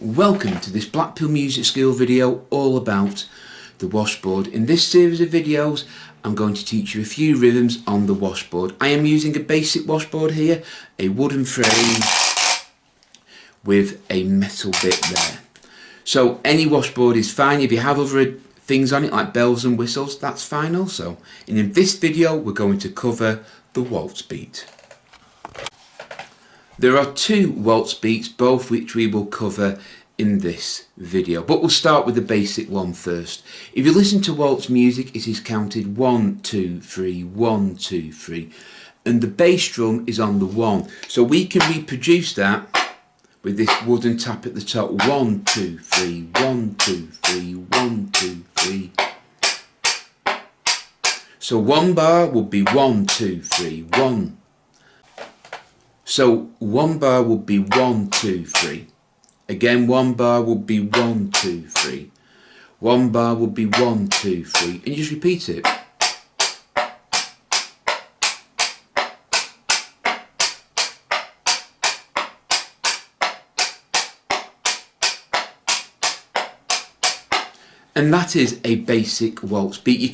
Welcome to this Blackpool Music School video all about the washboard. In this series of videos I'm going to teach you a few rhythms on the washboard. I am using a basic washboard here, a wooden frame with a metal bit there. So any washboard is fine. If you have other things on it like bells and whistles, that's fine also. And in this video we're going to cover the waltz beat. There are two waltz beats, both which we will cover in this video, but we'll start with the basic one first. If you listen to waltz music, it is counted 1, 2, 3, 1, 2, 3, and the bass drum is on the 1. So we can reproduce that with this wooden tap at the top. 1, 2, 3, 1, 2, 3, 1, 2, 3. So one bar would be 1, 2, 3, 1. So one bar would be 1, 2, 3. Again, one bar would be 1, 2, 3. One bar would be 1, 2, 3. And you just repeat it. And that is a basic waltz beat. You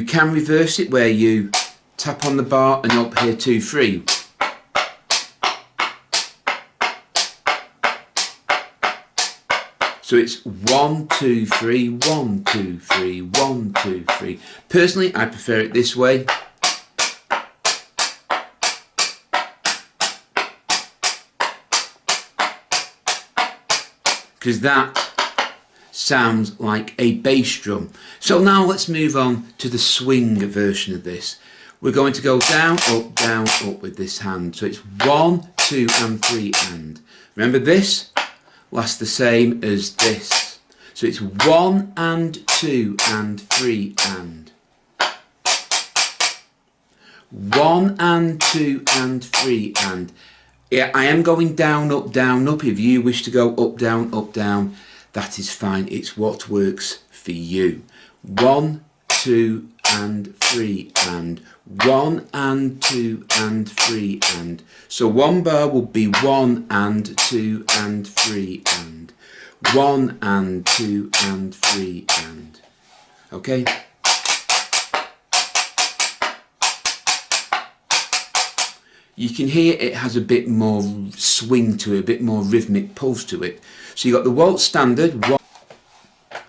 can reverse it where you tap on the bar and up here 2, 3. So it's 1, 2, 3, 1, 2, 3, 1, 2, 3. Personally, I prefer it this way. Because that sounds like a bass drum. So now let's move on to the swing version of this. We're going to go down, up with this hand. So it's 1, 2 and 3 and. Remember this? Lasts the same as this. So it's 1 and 2 and 3 and. 1 and 2 and 3 and. Yeah, I am going down, up, down, up. If you wish to go up, down, that is fine. It's what works for you. 1, 2 and 3 and. 1 and 2 and 3 and. So one bar would be 1 and 2 and 3 and. 1 and 2 and 3 and. Okay? You can hear it has a bit more swing to it, a bit more rhythmic pulse to it. So you've got the waltz standard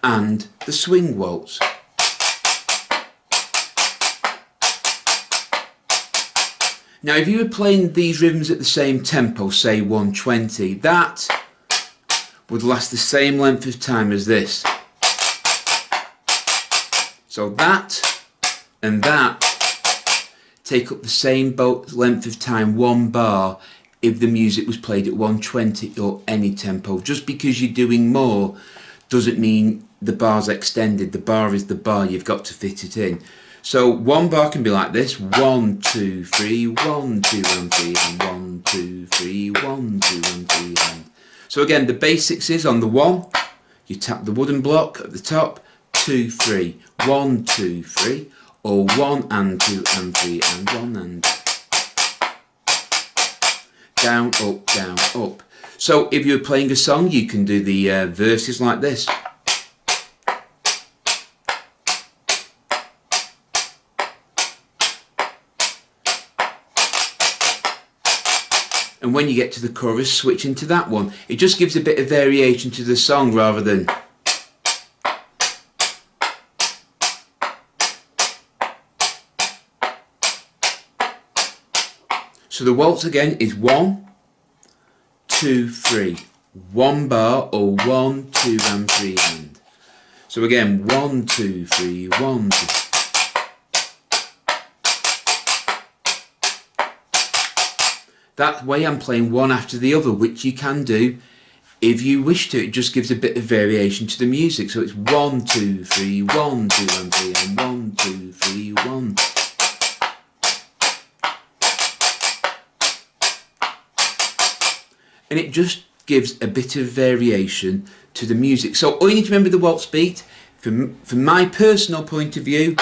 and the swing waltz. Now if you were playing these rhythms at the same tempo, say 120, that would last the same length of time as this. So that and that take up the same length of time, one bar, if the music was played at 120 or any tempo. Just because you're doing more doesn't mean the bar's extended. The bar is the bar, you've got to fit it in. So one bar can be like this: 1, 2, 3, 1, 2 and 3 and 1, 2, 3, 1, 2 and 3 and. So again, the basics is on the 1, you tap the wooden block at the top, 2, 3, 1, 2, 3, or 1 and 2 and 3 and 1 and. Down, up. So if you're playing a song, you can do the verses like this. And when you get to the chorus, switch into that one. It just gives a bit of variation to the song rather than. So the waltz again is 1, 2, 3. One bar or 1, 2 and 3 and. So again, 1, 2, 3, 1, 2. That way I'm playing one after the other, which you can do if you wish to. It just gives a bit of variation to the music. So it's 1, 2, 3, 1, 2 and 3 and 1, 2, 3, 1. And it just gives a bit of variation to the music. So all you need to remember the waltz beat, from my personal point of view,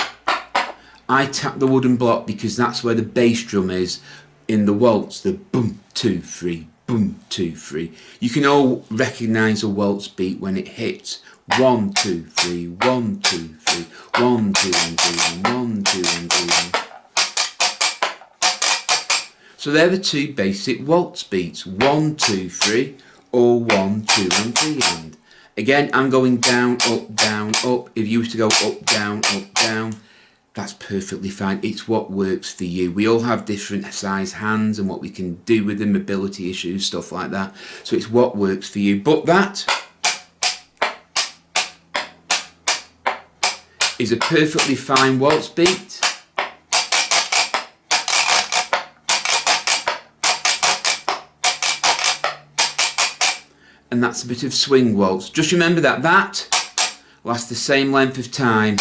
I tap the wooden block because that's where the bass drum is in the waltz, the boom, 2, 3, boom. boom, 2, 3. You can all recognise a waltz beat when it hits 1, 2, 3, 1, 2, 3, 1, 2, and 3, 1, 2, and 3. So they're the 2 basic waltz beats, 1, 2, 3, or 1, 2, and 3. And again, I'm going down, up. If you used to go up, down, that's perfectly fine. It's what works for you. We all have different size hands and what we can do with them, mobility issues, stuff like that. So it's what works for you. But that is a perfectly fine waltz beat. And that's a bit of swing waltz. Just remember that lasts the same length of time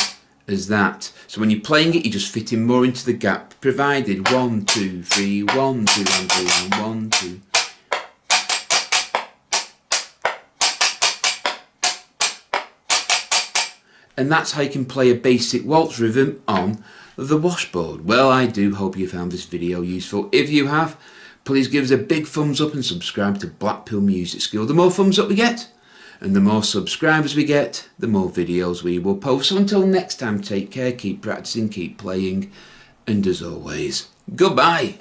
as that. So when you're playing it, you're just fitting more into the gap, provided 1, 2, 3, 1, 2, and 3, and 1, 2. And that's how you can play a basic waltz rhythm on the washboard. Well, I do hope you found this video useful. If you have, please give us a big thumbs up and subscribe to Blackpool Music School. The more thumbs up we get, and the more subscribers we get, the more videos we will post. So until next time, take care, keep practicing, keep playing, and as always, goodbye.